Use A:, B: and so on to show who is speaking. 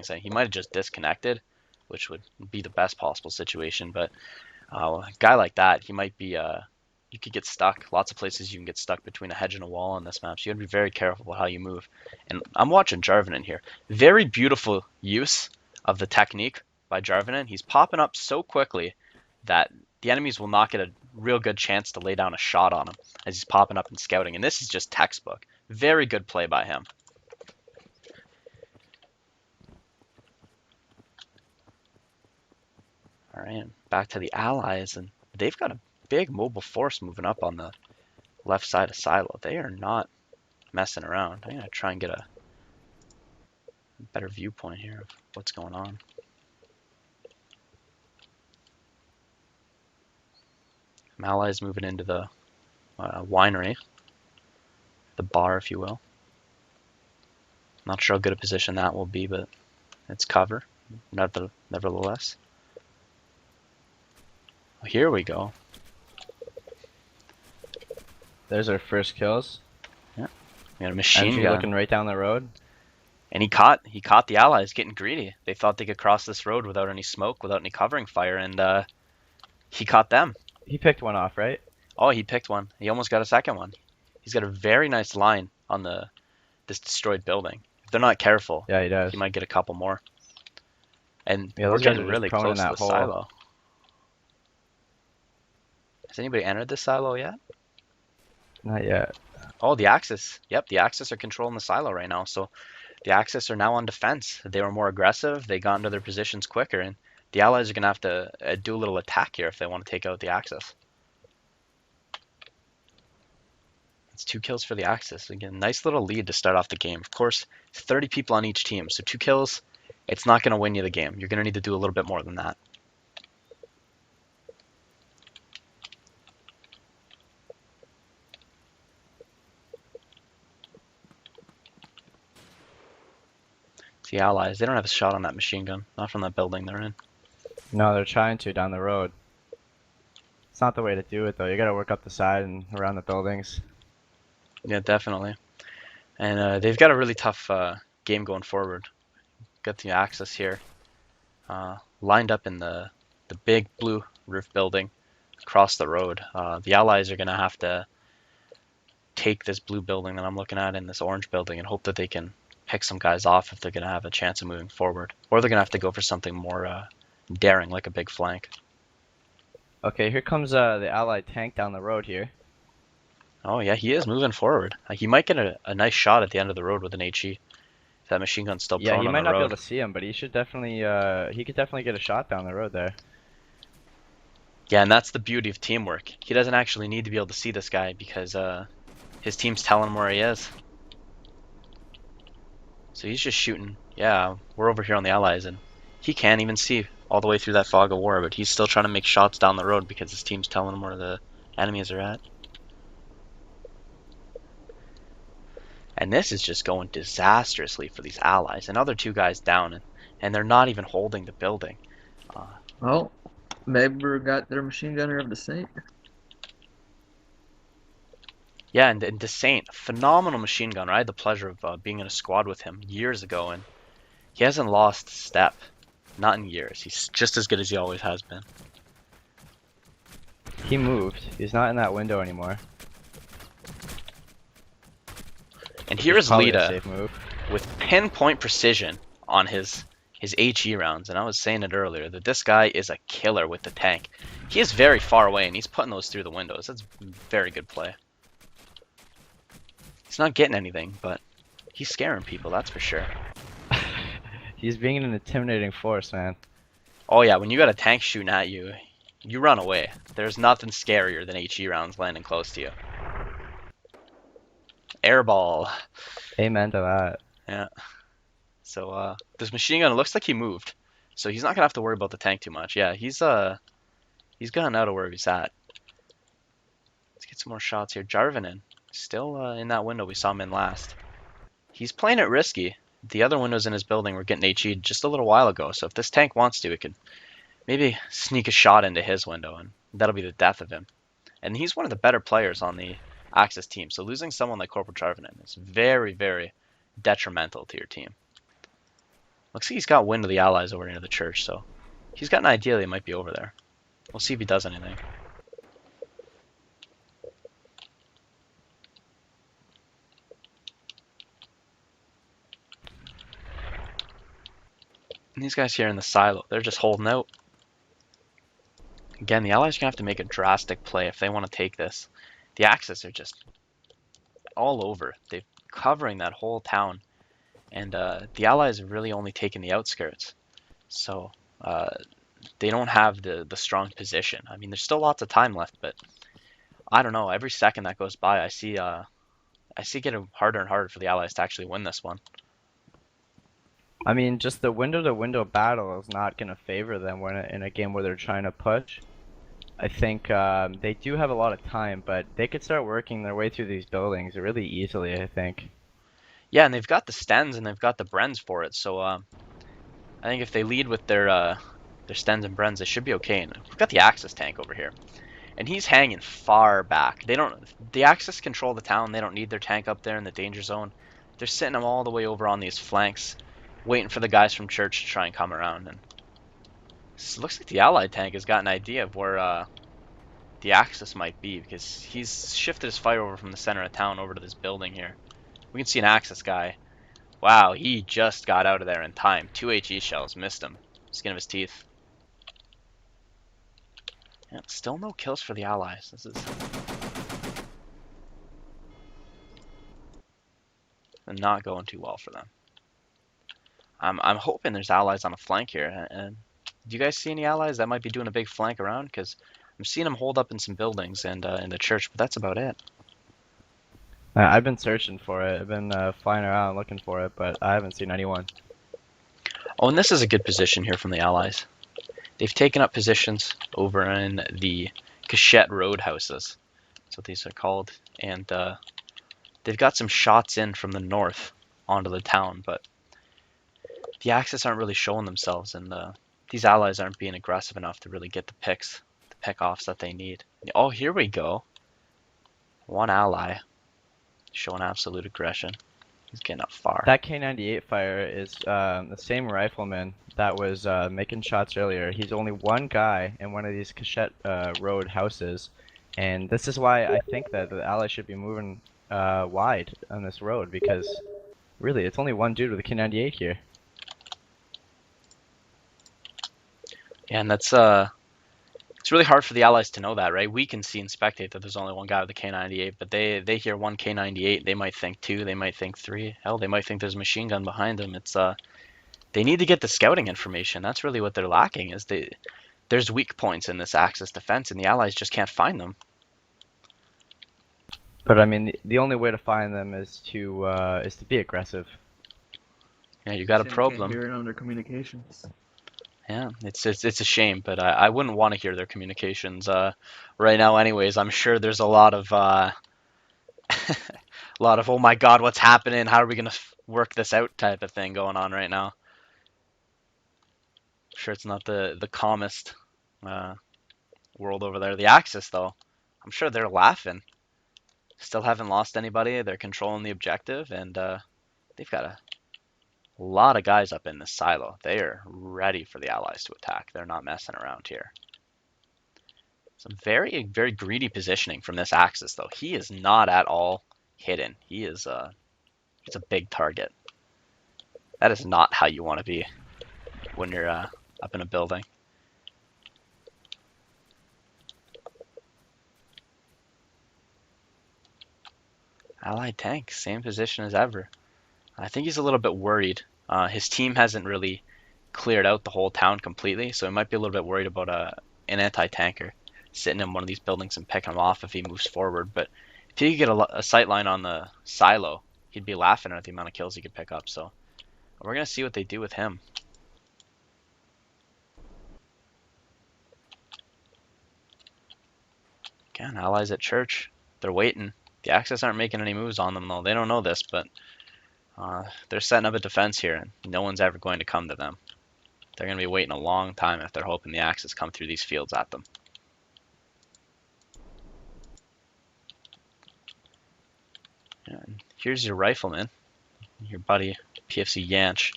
A: buildings, and he might have just disconnected, which would be the best possible situation. But a guy like that, he might be you could get stuck. Lots of places you can get stuck between a hedge and a wall on this map, so you gotta be very careful about how you move. And I'm watching Jarvinen here. Very beautiful use of the technique by Jarvinen. He's popping up so quickly that the enemies will not get a real good chance to lay down a shot on him as he's popping up and scouting. And this is just textbook. Very good play by him. All right, back to the allies, and they've got a big mobile force moving up on the left side of silo. They are not messing around. I'm gonna try and get a better viewpoint here of what's going on. Allies moving into the winery, the bar, if you will. Not sure how good a position that will be, but it's cover, nevertheless. Here we go.
B: There's our first kills.
A: Yeah, we got a machine
B: Entry
A: gun
B: looking right down the road.
A: and he caught the allies getting greedy. They thought they could cross this road without any smoke, without any covering fire, and he caught them.
B: He picked one off, right?
A: Oh, he picked one. He almost got a second one. He's got a very nice line on this destroyed building. If they're not careful,
B: Yeah, he does.
A: he might get a couple more. And
B: Yeah,
A: we're
B: those guys
A: getting
B: are just
A: really
B: prone in
A: close to
B: that
A: the
B: hole.
A: silo. Has anybody entered this silo yet?
B: Not yet.
A: Oh, the Axis. Yep, the Axis are controlling the silo right now. So the Axis are now on defense. They were more aggressive. They got into their positions quicker, and the Allies are going to have to do a little attack here if they want to take out the Axis. It's 2 kills for the Axis. Again, nice little lead to start off the game. Of course, 30 people on each team, so 2 kills, it's not going to win you the game. You're going to need to do a little bit more than that. The Allies, they don't have a shot on that machine gun, not from that building they're in.
B: No, they're trying to down the road. It's not the way to do it though. You gotta work up the side and around the buildings.
A: Yeah, definitely. And they've got a really tough game going forward. Got the Axis here, lined up in the big blue roof building across the road. The Allies are going to have to take this blue building that I'm looking at and this orange building and hope that they can pick some guys off if they're going to have a chance of moving forward. Or they're going to have to go for something more daring, like a big flank.
B: Okay, here comes the Allied tank down the road here.
A: Oh yeah, he is moving forward. He might get a nice shot at the end of the road with an HE. If that machine gun's still
B: Yeah,
A: prone
B: he
A: on
B: might
A: the
B: not be
A: road.
B: able to see him, but he should definitely he could definitely get a shot down the road there.
A: Yeah, and that's the beauty of teamwork. He doesn't actually need to be able to see this guy because his team's telling him where he is. So he's just shooting. Yeah, we're over here on the Allies, and he can't even see all the way through that fog of war, but he's still trying to make shots down the road because his team's telling him where the enemies are at. And this is just going disastrously for these Allies. Another 2 guys down, and they're not even holding the building.
C: Well, maybe got their machine gunner of the Saint.
A: Yeah, and Desaint, phenomenal machine gunner. I had the pleasure of being in a squad with him years ago, and he hasn't lost a step. Not in years. He's just as good as he always has been.
B: He moved. He's not in that window anymore.
A: And here
B: It's
A: is
B: probably a
A: Lita
B: safe move.
A: with pinpoint precision on his HE rounds, and I was saying it earlier that this guy is a killer with the tank. He is very far away, and he's putting those through the windows. That's very good play. He's not getting anything, but he's scaring people, that's for sure.
B: He's being an intimidating force, man.
A: Oh yeah, when you got a tank shooting at you, you run away. There's nothing scarier than HE rounds landing close to you. Airball.
B: Amen to that.
A: Yeah. So this machine gun, it looks like he moved. So he's not gonna have to worry about the tank too much. Yeah, he's gotten out of where he's at. Let's get some more shots here. Jarvinen, still in that window we saw him in last. He's playing it risky. The other windows in his building were getting HE'd just a little while ago, so if this tank wants to, it could maybe sneak a shot into his window, and that'll be the death of him. And he's one of the better players on the Axis team, so losing someone like Corporal Jarvinen is very, very detrimental to your team. Looks like he's got wind of the allies over near the church, so he's got an idea they might be over there. We'll see if he does anything. And these guys here in the silo, they're just holding out. Again, the allies are going to have to make a drastic play if they want to take this. The Axis are just all over. They're covering that whole town. And the allies have really only taken the outskirts. So they don't have the strong position. I mean, there's still lots of time left, but I don't know. Every second that goes by, I see it getting harder and harder for the allies to actually win this one.
B: I mean, just the window-to-window battle is not going to favor them when in a game where they're trying to push. I think they do have a lot of time, but they could start working their way through these buildings really easily, I think.
A: Yeah, and they've got the Stens and they've got the Brens for it. So I think if they lead with their Stens and Brens, they should be okay. And we've got the Axis tank over here, and he's hanging far back. The Axis control the town. They don't need their tank up there in the danger zone. They're sitting them all the way over on these flanks, waiting for the guys from church to try and come around. And it looks like the Allied tank has got an idea of where the Axis might be, because he's shifted his fire over from the center of town over to this building here. We can see an Axis guy. Wow, he just got out of there in time. 2 HE shells, missed him. Skin of his teeth. Yeah, still no kills for the Allies. This is not going too well for them. I'm hoping there's allies on a flank here. And do you guys see any allies that might be doing a big flank around? Because I'm seeing them hold up in some buildings and in the church, but that's about it.
B: I've been searching for it. I've been flying around looking for it, but I haven't seen anyone.
A: Oh, and this is a good position here from the allies. They've taken up positions over in the Cachette roadhouses. That's what these are called. And they've got some shots in from the north onto the town, but the Axis aren't really showing themselves, and these allies aren't being aggressive enough to really get the picks, the pick-offs that they need. Oh, here we go. One ally showing absolute aggression. He's getting up far.
B: That K98 fire is the same rifleman that was making shots earlier. He's only one guy in one of these Cachette road houses, and this is why I think that the allies should be moving wide on this road, because really it's only one dude with a K98 here.
A: Yeah, and that's it's really hard for the allies to know that, right? We can see and spectate that there's only one guy with a K98, but they hear one K98, they might think two, they might think three. Hell, they might think there's a machine gun behind them. It's they need to get the scouting information. That's really what they're lacking. There's weak points in this Axis defense, and the allies just can't find them.
B: But I mean, the only way to find them is to be aggressive.
A: Yeah, you got to probe them.
C: Hear it on their communications.
A: Yeah, it's a shame, but I wouldn't want to hear their communications right now. Anyways, I'm sure there's a lot of a lot of oh my God, what's happening? How are we gonna work this out type of thing going on right now. I'm sure it's not the calmest world over there. The Axis, though, I'm sure they're laughing. Still haven't lost anybody. They're controlling the objective, and they've got a lot of guys up in this silo. They are ready for the allies to attack. They're not messing around here. Some very, very greedy positioning from this Axis, though. He is not at all hidden. He is it's a big target. That is not how you want to be when you're up in a building. Allied tank, same position as ever. I think he's a little bit worried. His team hasn't really cleared out the whole town completely, so he might be a little bit worried about an anti-tanker sitting in one of these buildings and picking him off if he moves forward. But if he could get a sight line on the silo, he'd be laughing at the amount of kills he could pick up. So we're going to see what they do with him. Again, allies at church. They're waiting. The Axis aren't making any moves on them, though. They don't know this, but they're setting up a defense here, and no one's ever going to come to them. They're going to be waiting a long time if they're hoping the Axis come through these fields at them. And here's your rifleman, your buddy PFC Yanch.